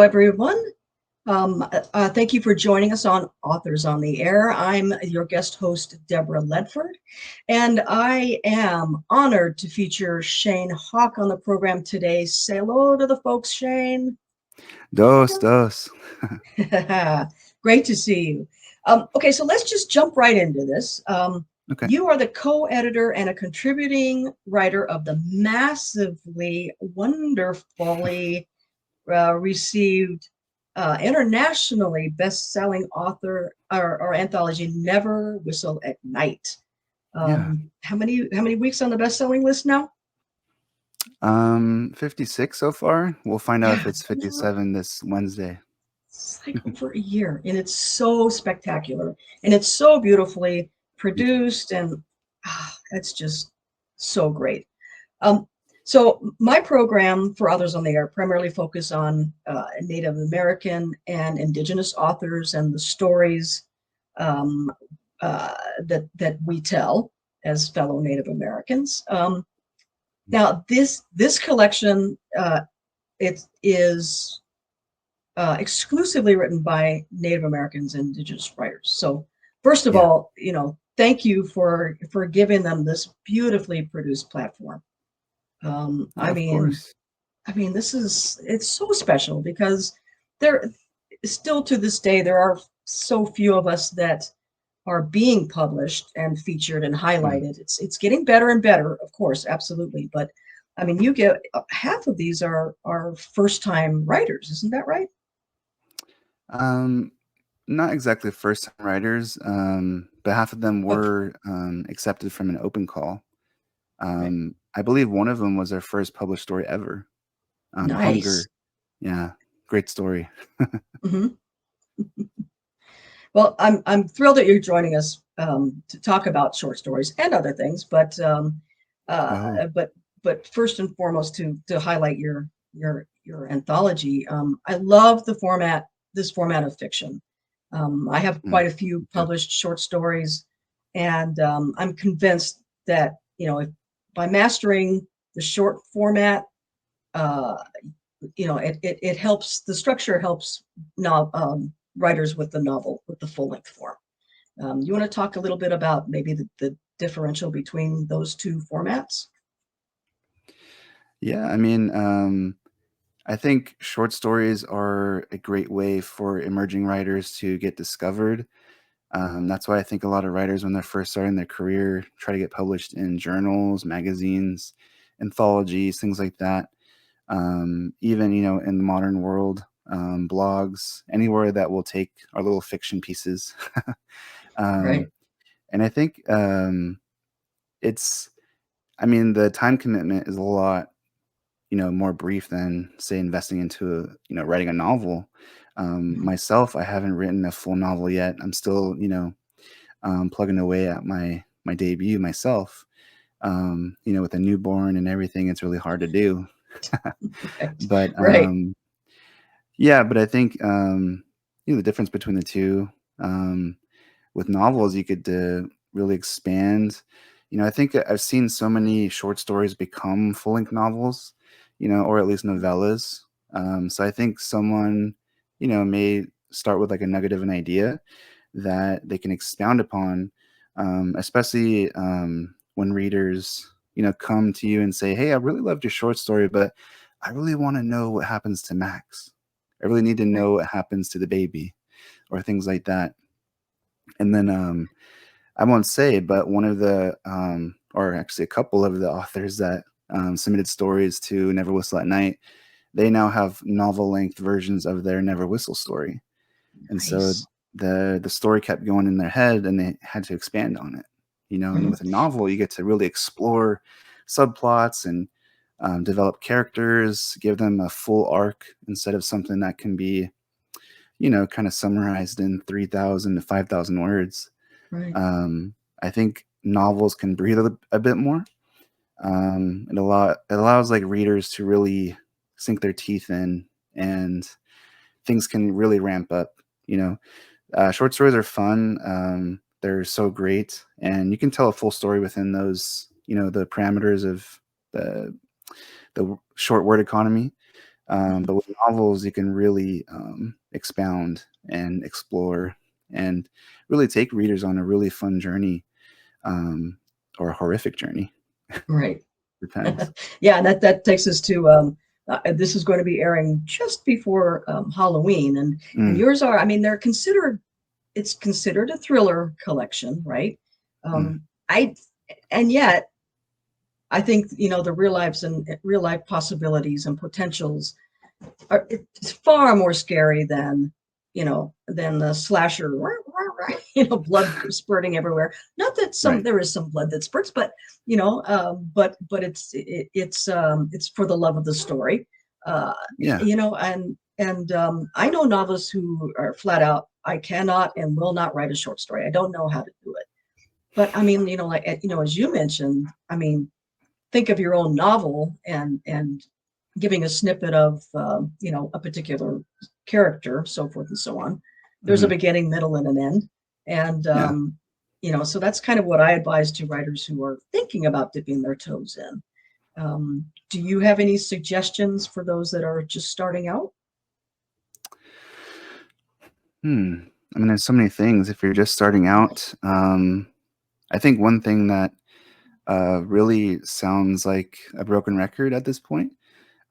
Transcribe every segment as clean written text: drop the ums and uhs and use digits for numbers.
everyone. Thank you for joining us on Authors on the Air. I'm your guest host, Deborah Ledford, and I am honored to feature Shane Hawk on the program today. Say hello to the folks, Shane. Dos, dos. Great to see you. Okay, so let's just jump right into this. Okay. You are the co-editor and a contributing writer of the massively, wonderfully received internationally best-selling author or anthology Never Whistle at Night. Yeah. How many weeks on the best-selling list now? 56 so far. We'll find out if Yeah, it's 57 this Wednesday. it's like over a year, and it's so spectacular, and it's so beautifully Thank you. produced, and it's just so great. Um, so my program for Others on the Air primarily focus on Native American and Indigenous authors and the stories um, that we tell as fellow Native Americans. Now this collection it is exclusively written by Native Americans and Indigenous writers. So first of Yeah, all, thank you for giving them this beautifully produced platform. Um, yeah, I of mean, course. it's so special because there still to this day there are so few of us that are being published and featured and Mm. highlighted. It's getting better and better, of course, absolutely. But I mean, you get half of these are first time writers, isn't that right? Um, Not exactly first time writers, but half of them Okay, were accepted from an open call. okay, I believe one of them was their first published story ever. nice. Hunger. Yeah, great story. Hmm. Well, I'm thrilled that you're joining us to talk about short stories and other things, uh, Oh, but first and foremost to highlight your anthology. I love this format of fiction. I have mm, quite a few me too. published short stories, and I'm convinced that if by mastering the short format, uh, it helps. The structure helps now writers with the novel with the full length form. You want to talk a little bit about maybe the differential between those two formats? Yeah, I think short stories are a great way for emerging writers to get discovered. That's why I think a lot of writers, when they're first starting their career, try to get published in journals, magazines, anthologies, things like that. Even, in the modern world, blogs, anywhere that will take our little fiction pieces. Right. um, and I think it's, the time commitment is a lot more brief than say investing into writing a novel. Mhm. Myself, I haven't written a full novel yet. I'm still plugging away at my debut myself. With a newborn and everything, it's really hard to do. Right. But Right. yeah, but I think the difference between the two, with novels, you could really expand. I think I've seen so many short stories become full length novels, or at least novellas. So I think someone, may start with like a nugget of an idea that they can expound upon, especially when readers, come to you and say, "Hey, I really loved your short story, but I really want to know what happens to Max. I really need to Right. know what happens to the baby," or things like that. And then I won't say, but one of the, or actually a couple of the authors that submitted stories to Never Whistle at Night, they now have novel length versions of their Never Whistle story. And so Nice. the story kept going in their head and they had to expand on it. And Mhm. with a novel, you get to really explore subplots and develop characters, give them a full arc instead of something that can be, kind of summarized in 3,000 to 5,000 words. Right. Um, I think novels can breathe a bit more. It allows like readers to really sink their teeth in, and things can really ramp up. You know, Short stories are fun. They're so great, and you can tell a full story within those. The parameters of the short word economy. Mhm. But with novels, you can really expound and explore and really take readers on a really fun journey, um, or a horrific journey. Right. Depends. Yeah, and that takes us to this is going to be airing just before Halloween, and Mm, yours are. I mean, they're considered. It's considered a thriller collection, right? mm, I and yet I think the real life possibilities and potentials are it's far more scary than the slasher, blood spurting everywhere. Not that right. there is some blood that spurts, but but it's for the love of the story, uh, Yeah. and I know novelists who are flat out, I cannot and will not write a short story. I don't know how to do it. But I mean, like as you mentioned, I mean, think of your own novel and giving a snippet of a particular character, so forth and so on. There's a Hmm. beginning, middle, and an end, and Yeah. so that's kind of what I advise to writers who are thinking about dipping their toes in. Do you have any suggestions for those that are just starting out? Hmm. I mean, there's so many things. If you're just starting out, I think one thing that really sounds like a broken record at this point.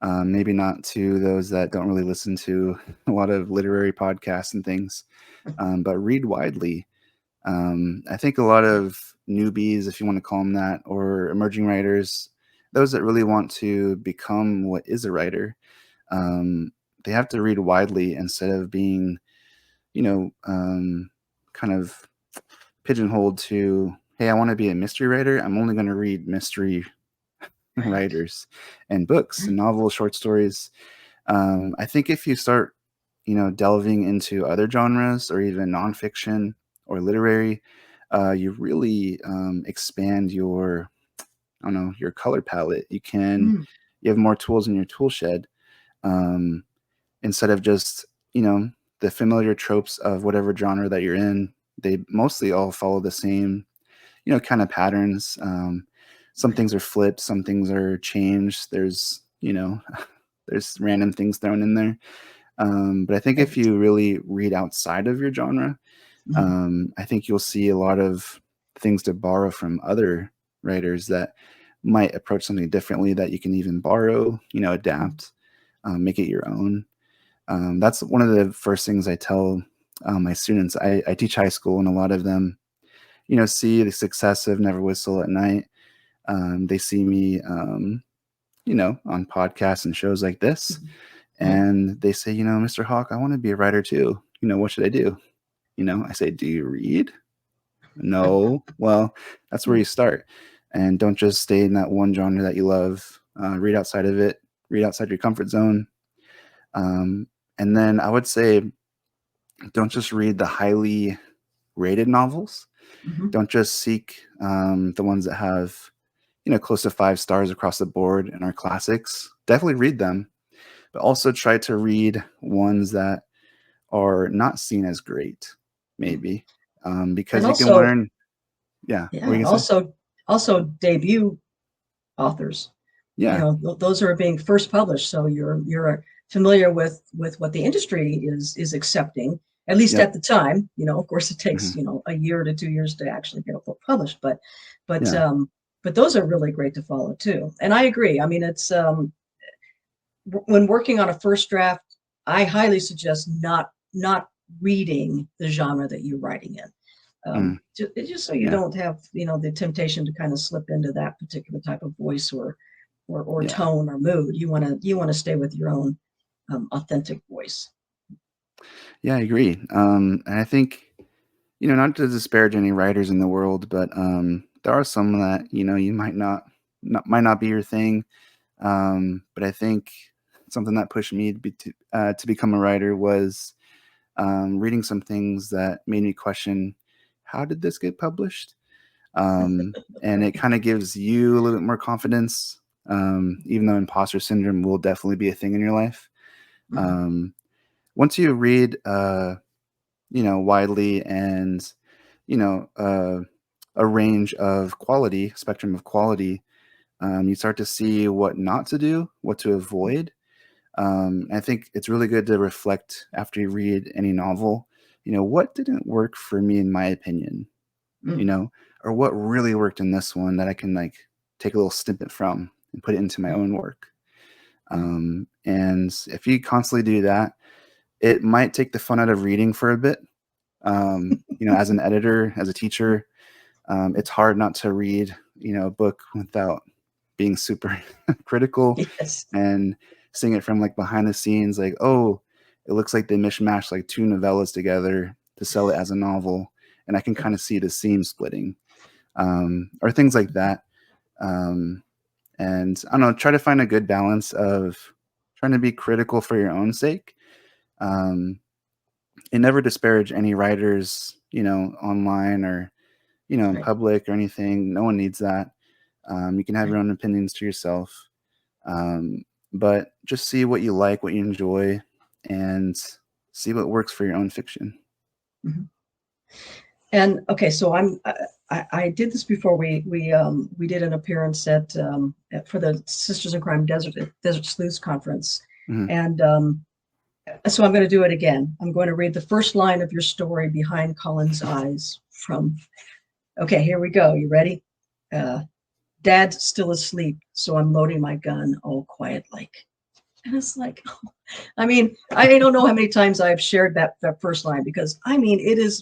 Maybe not to those that don't really listen to a lot of literary podcasts and things, but read widely. I think a lot Yeah. of newbies, if you want to call them that, or emerging writers, those that really want to become what is a writer, um, they have to read widely instead of being, you know, kind of pigeonholed to, hey, I want to be a mystery writer. I'm only going to read mystery Right. writers and books and Right. novels, short stories. I think if you start, delving into other genres or even nonfiction or literary, you really expand your, I don't know, your color palette. Mm, You have more tools in your tool shed, um, instead of just, you know, the familiar tropes of whatever genre that you're in. They mostly all follow the same, kind of patterns. Some right. things are flipped, some things are changed. There's, there's random things thrown in there. But I think if Right. you really read outside of your genre, Mhm. I think you'll see a lot of things to borrow from other writers that might approach something differently that you can even borrow, adapt, make it your own. That's one of the first things I tell my students. I teach high school, and a lot of them, see the success of Never Whistle at Night. They see me, on podcasts and shows like this, Mhm. Right. and they say, Mr. Hawk, I want to be a writer too. What should I do? I say, do you read? No. Well, that's where you start. And don't just stay in that one genre that you love. Read outside of it, read outside your comfort zone. Um, and then I would say, don't just read the highly rated novels. Mhm. Don't just seek the ones that have, close to 5 stars across the board and are classics. Definitely read them, but also try to read ones that are not seen as great, Yeah. maybe, And because you can also, learn. Yeah, what were yeah, you gonna say? also debut authors. Yeah, Those are being first published, so you're familiar with what the industry is accepting, at least yep, at the time. Of course, it takes hmm, a year to 2 years to actually get a book published, but yeah, um, but those are really great to follow too. And I agree. I mean, it's when working on a first draft, I highly suggest not reading the genre that you're writing in. mm, Just so you yeah, don't have the temptation to kind of slip into that particular type of voice or yeah, tone or mood. You want to stay with your own authentic voice. yeah. I agree. And I think, not to disparage any writers in the world, but there are some that you might not be your thing. But I think something that pushed me to become a writer was reading some things that made me question, how did this get published? And it kind of gives you a little bit more confidence, even though imposter syndrome will definitely be a thing in your life. Mhm. Um, Once you read, widely and, you know, uh, a range of quality, spectrum of quality, you start to see what not to do, what to avoid. I think it's really good to reflect after you read any novel. What didn't work for me in my opinion, you Mm, know, or what really worked in this one that I can like take a little snippet from and put it into my mm, own work. mm, And if you constantly do that, it might take the fun out of reading for a bit. As an editor, as a teacher, it's hard not to read, a book without being super critical yes. and seeing it from like behind the scenes, like, oh, it looks like they mishmashed like two novellas together to sell it as a novel, and I can kind of see the seam splitting, or things like that. Um, and I don't know, try to find a good balance of trying to be critical for your own sake, um, and never disparage any writers, online or in Right. public or anything. No one needs that. You can have your own opinions to yourself, um, but just see what you like, what you enjoy, and see what works for your own fiction. Mhm. And okay, so I did this before. We did an appearance for the Sisters in Crime Desert Sleuths Conference, Hmm. and so I'm going to do it again. I'm going to read the first line of your story, Behind Colin's Eyes, from. Okay, here we go. You ready? Uh, Dad's still asleep, so I'm loading my gun, all quiet like. And it's like, I mean, I don't know how many times I've shared that first line, because I mean, it is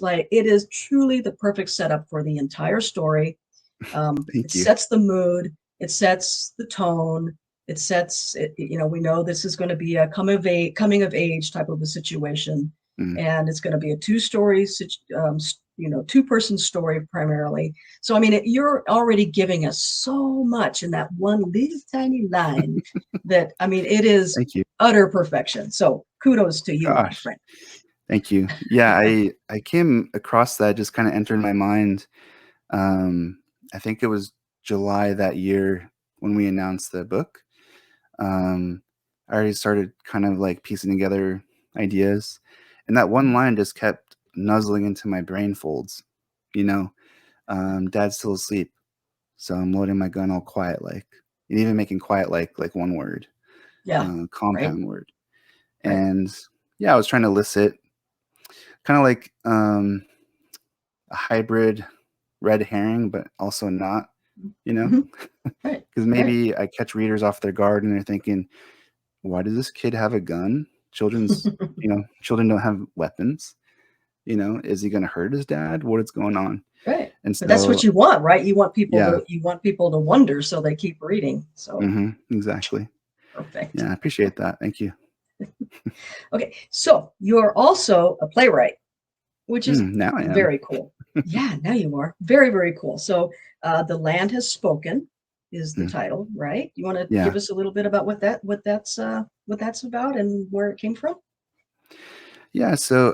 truly the perfect setup for the entire story. It Thank you. sets the mood, it sets the tone, it sets it. We know this is going to be a coming of age type of a situation, Mm. and it's going to be a two-person story primarily. So I mean, you're already giving us so much in that one little tiny line that I mean, it is Thank you. utter perfection. So kudos to you, my Gosh, friend. thank you. Yeah, I came across that, just kind of entered my mind. Um, I think it was July that year when we announced the book. Um, I already started kind of like piecing together ideas, and that one line just kept nuzzling into my brain folds. You know, Dad's still asleep, so I'm loading my gun all quiet like, and even making quiet like one word, Yeah, right, compound word. right. And yeah, I was trying to elicit kind of like a hybrid red herring, but also not. You know, Mhm. Right, because right. maybe I catch readers off their guard and they're thinking, why does this kid have a gun? Children don't have weapons. Is he going to hurt his dad? What is going on? Right. And But that's what so, you want, right? You want people yeah, to wonder, so they keep reading. So exactly. perfect. Yeah, I appreciate that. Thank you. Okay. So you're also a playwright, which is Now I am. very cool. Yeah, now you are. Very, very cool. So The Land Has Spoken is the Mm, title, right? You want to give yeah, us a little bit about what that's about and where it came from? yeah. So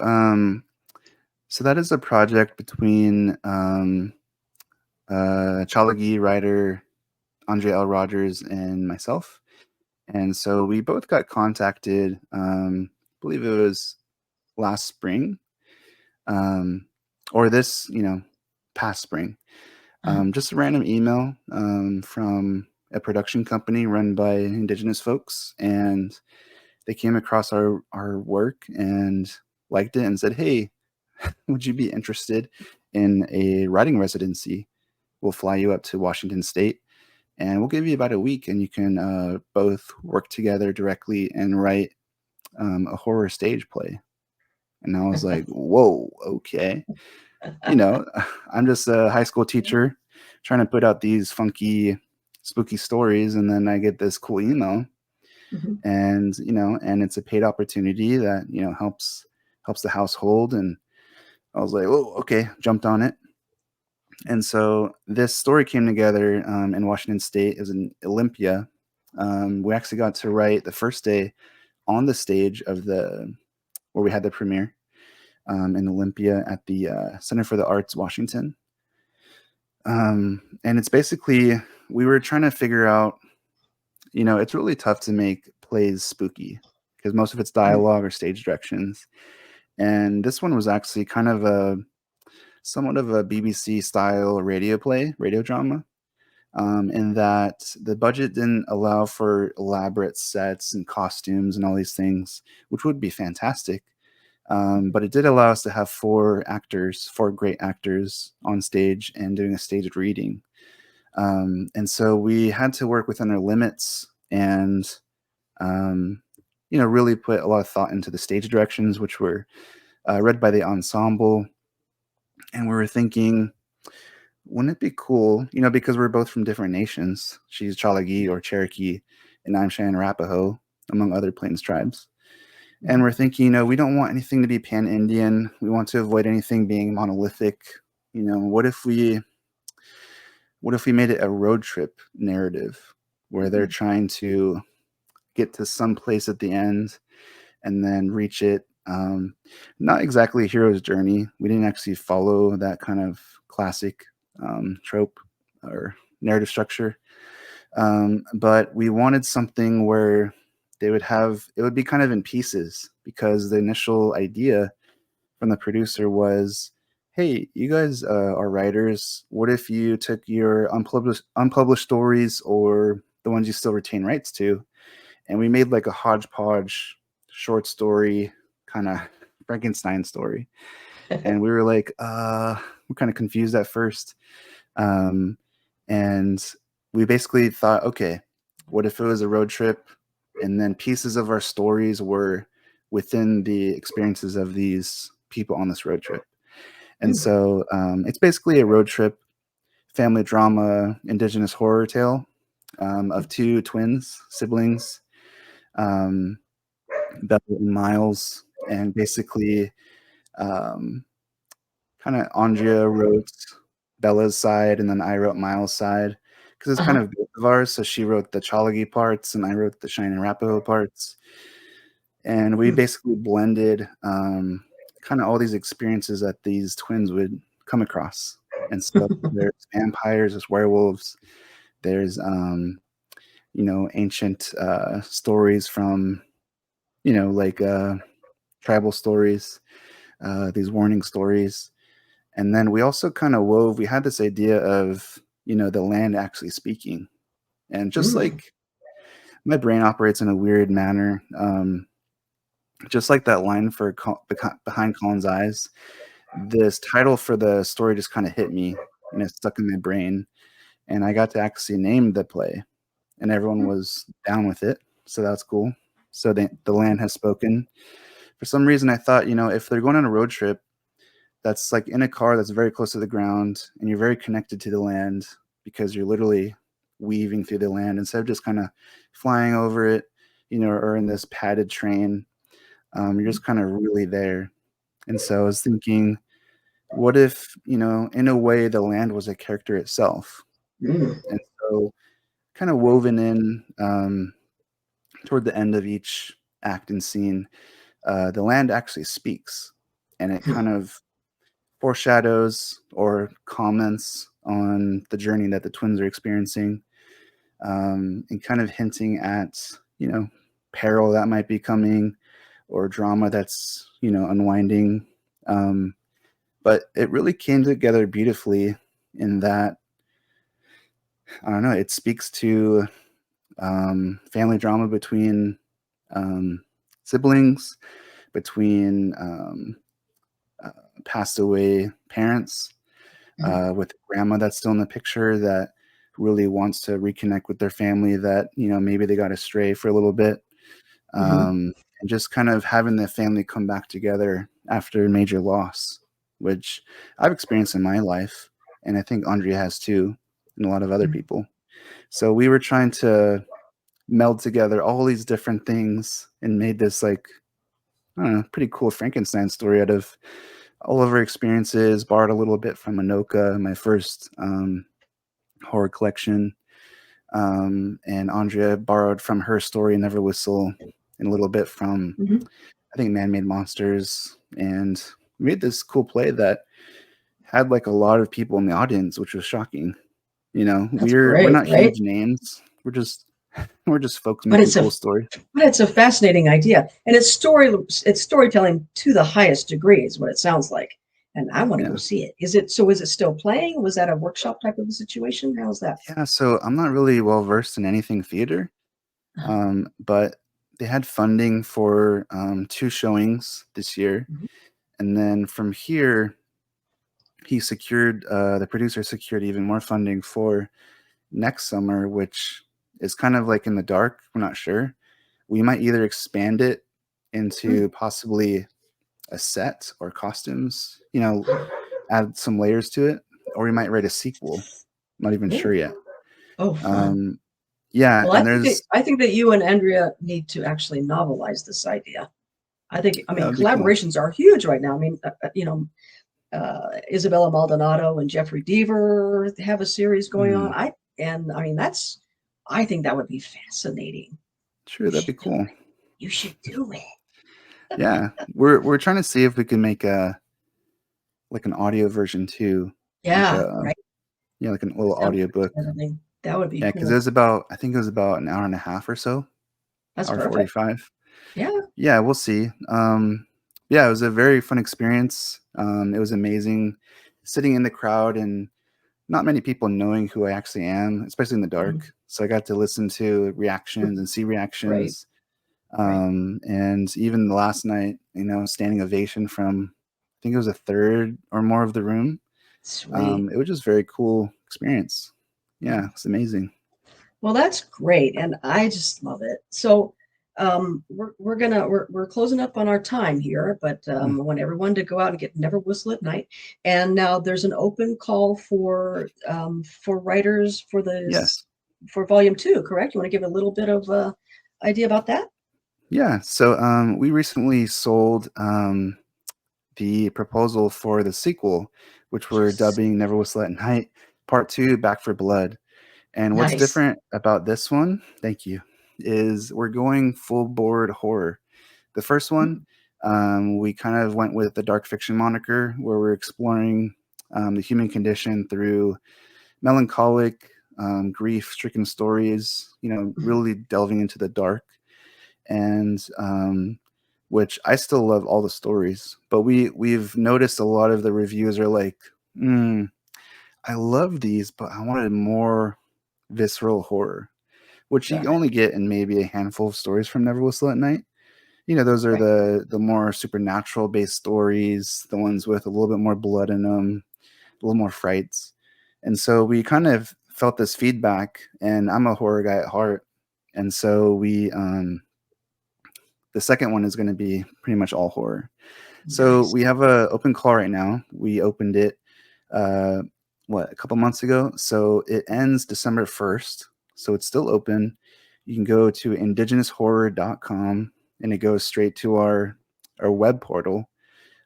that is a project between Chalagi writer Andre L. Rogers and myself. And so we both got contacted, I believe it was last spring, um, or this, past spring. Uh-huh. Just a random email from a production company run by Indigenous folks, and they came across our work and liked it and said, "Hey, would you be interested in a writing residency? We'll fly you up to Washington State, and we'll give you about a week, and you can both work together directly and write a horror stage play." And I was like, "Whoa, okay." you know, I'm just a high school teacher trying to put out these funky, spooky stories, and then I get this cool email, Mhm. and it's a paid opportunity that helps the household, and I was like, "Oh, okay," jumped on it, and so this story came together in Washington State. It was in Olympia. We actually got to write the first day on the stage of the where we had the premiere in Olympia at the Center for the Arts, Washington. And it's basically, we were trying to figure out, it's really tough to make plays spooky because most of it's Mm. dialogue or stage directions. And this one was actually kind of somewhat of a BBC style radio play, radio drama. in that the budget didn't allow for elaborate sets and costumes and all these things, which would be fantastic. But it did allow us to have four great actors on stage and doing a staged reading. And so we had to work within our limits and, um, really put a lot of thought into the stage directions, which were read by the ensemble. And we were thinking, wouldn't it be cool, because we're both from different nations. She's Chalagi or Cherokee, and I'm Cheyenne Arapaho, among other Plains tribes. And we're thinking, we don't want anything to be pan-Indian. We want to avoid anything being monolithic. What if we made it a road trip narrative where they're trying to get to some place at the end and then reach it? Not exactly a hero's journey. We didn't actually follow that kind of classic trope or narrative structure. But we wanted something where it would be kind of in pieces, because the initial idea from the producer was, hey, you guys are writers. What if you took your unpublished stories, or the ones you still retain rights to, and we made like a hodgepodge short story, kind of Frankenstein story? And we were like, we're kind of confused at first. And we basically thought, okay, what if it was a road trip and then pieces of our stories were within the experiences of these people on this road trip? And so it's basically a road trip, family drama, indigenous horror tale of two twins, siblings, Bella and Miles. And basically, kind of Andrea wrote Bella's side, and then I wrote Miles' side, because it's kind of both of ours. So she wrote the Chalagi parts, and I wrote the Cheyenne Arapaho parts. And we basically blended kind of all these experiences that these twins would come across. And so there's vampires, there's werewolves, there's ancient stories from like tribal stories, these warning stories. And then we also kind of we had this idea of the land actually speaking. And just like my brain operates in a weird manner, just like that line for Behind Colin's Eyes, this title for the story just kind of hit me, and it stuck in my brain. And I got to actually name the play, and everyone was down with it. So that's cool. So the land has spoken. For some reason, I thought, if they're going on a road trip that's like in a car that's very close to the ground, and you're very connected to the land because you're literally weaving through the land instead of just kind of flying over it, or in this padded train, you're just kind of really there. And so I was thinking, what if, in a way, the land was a character itself? And so kind of woven in toward the end of each act and scene, the land actually speaks, and it kind of foreshadows or comments on the journey that the twins are experiencing, and kind of hinting at, peril that might be coming, or drama that's, unwinding. But it really came together beautifully in that, I don't know, it speaks to family drama between siblings, between passed away parents, with grandma that's still in the picture that really wants to reconnect with their family that, maybe they got astray for a little bit. And just kind of having the family come back together after a major loss, which I've experienced in my life, and I think Andrea has too, and a lot of other people. So we were trying to meld together all these different things and made this, like, I don't know, pretty cool Frankenstein story out of all of our experiences, borrowed a little bit from Anoka, my first horror collection. And Andrea borrowed from her story, Never Whistle, and a little bit from, I think, Man-Made Monsters. And we made this cool play that had like a lot of people in the audience, which was shocking. That's We're great, not right? huge names. We're just folks But making cool stories. it's a fascinating idea, and it's storytelling to the highest degree, is what it sounds like. and I want to go Yeah. see it. Is it still playing? Was that a workshop type of a situation? How's that? Yeah, so I'm not really well versed in anything theater, Uh, but they had funding for 2 showings this year, mhm. and then from here, the producer secured even more funding for next summer, which is kind of like in the dark. We're not sure. We might either expand it Mm. into possibly a set or costumes, add some layers to it, or we might write a sequel. Not even Oh, sure yet. oh, fun. Um, yeah, Well, and there's I think that you and Andrea need to actually novelize this idea. I yeah, mean, that'd be cool. collaborations are huge right now. I mean, Isabella Maldonado and Jeffrey Deaver have a series going on. Mm, I mean, I think that would be fascinating. sure, You that'd be should do cool. it. You should do it. Yeah, we're trying to see if we can make an audio version too, like Yeah, a right. like an little audio Soundtracks book. and everything. That would be Yeah, because cool. I think it was about an hour and a half or so, That's hour perfect. 45. Yeah. Yeah, we'll see. Yeah, it was a very fun experience. It was amazing sitting in the crowd and not many people knowing who I actually am, especially in the Mhm. dark. So I got to listen to reactions and see Right. reactions. Right. And even the last night, standing ovation from, I think it was a third or more of the room. Sweet. It was just very cool experience. Yeah, it's amazing. Well, that's great, and I just love it. So, we're closing up on our time here, but Mm, I want everyone to go out and get Never Whistle at Night. And now there's an open call for writers yes. for volume two. Correct? You want to give a little bit of idea about that? Yeah. So we recently sold the proposal for the sequel, which we're Yes. dubbing Never Whistle at Night Part 2 Back for Blood. And what's Nice. different about this one, thank you, is we're going full board horror. The first one, Mm, we kind of went with the dark fiction moniker where we're exploring the human condition through melancholic, grief stricken stories, mhm. really delving into the dark. And which I still love all the stories, but we've noticed a lot of the reviews are like, I love these, but I wanted more visceral horror, which you Got it. only get in maybe a handful of stories from Never Whistle at Night. Those are Right. the more supernatural based stories, the ones with a little bit more blood in them, a little more frights. And so we kind of felt this feedback, and I'm a horror guy at heart. And so the second one is going to be pretty much all horror. So Nice. we have a open call right now. We opened it, uh, a couple months ago. So it ends December 1st. So it's still open. You can go to indigenoushorror.com and it goes straight to our web portal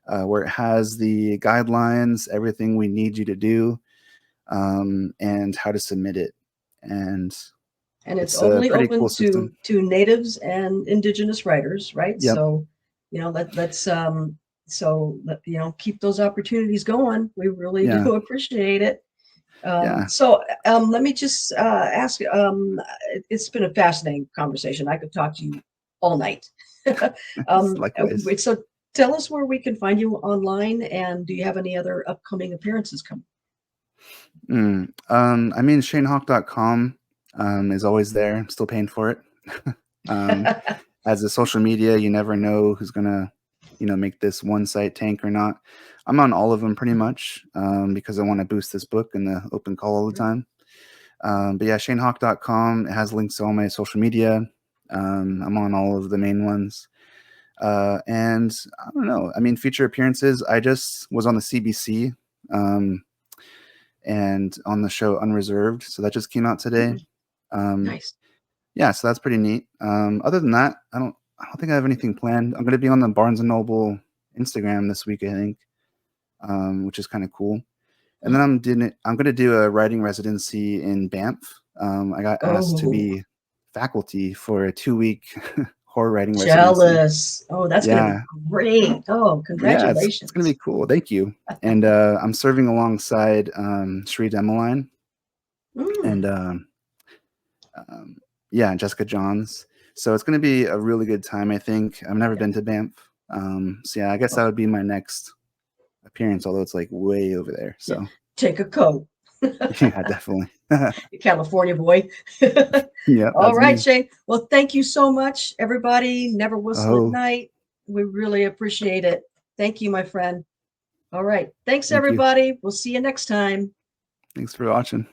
where it has the guidelines, everything we need you to do, and how to submit it. And And it's it's a only pretty open cool system. to natives and indigenous writers, right? Yep. So, let's keep those opportunities going. We really Yeah. do appreciate it. Yeah. Let me just ask. It's been a fascinating conversation. I could talk to you all night. Likewise. So tell us where we can find you online, and do you have any other upcoming appearances coming? I mean, ShaneHawk.com is always there. I'm still paying for it. um, as a social media, you never know who's gonna, make this one site tank or not. I'm on all of them pretty much because I want to boost this book in the open call all the time. But yeah, ShaneHawk.com, it has links to all my social media. I'm on all of the main ones. And I don't know. I mean, future appearances. I just was on the CBC. And on the show Unreserved. So that just came out today. Mm, Um, nice. yeah, so that's pretty neat. Other than that, I don't think I have anything planned. I'm going to be on the Barnes and Noble Instagram this week, I think, which is kind of cool. And then I'm going to do a writing residency in Banff. I got asked to Oh, be faculty for a 2-week horror writing residency. jealous. Oh, that's going to be Yeah, great. Oh, yeah, it's going to congratulations. be cool. Thank you. And I'm serving alongside Sri Demeline and Mm, um, yeah, Jessica Johns. So it's going to be a really good time. I think I've never yeah. been to Banff. So yeah, I guess Oh, that would be my next appearance, although it's like way over there. Yeah. So Take a coat. yeah, definitely. California boy. Yeah, All that's right, me. Shane. Well, thank you so much, everybody. Never whistle at Oh, night. We really appreciate it. Thank you, my friend. All right. Thanks, thank you. everybody. We'll see you next time. Thanks for watching.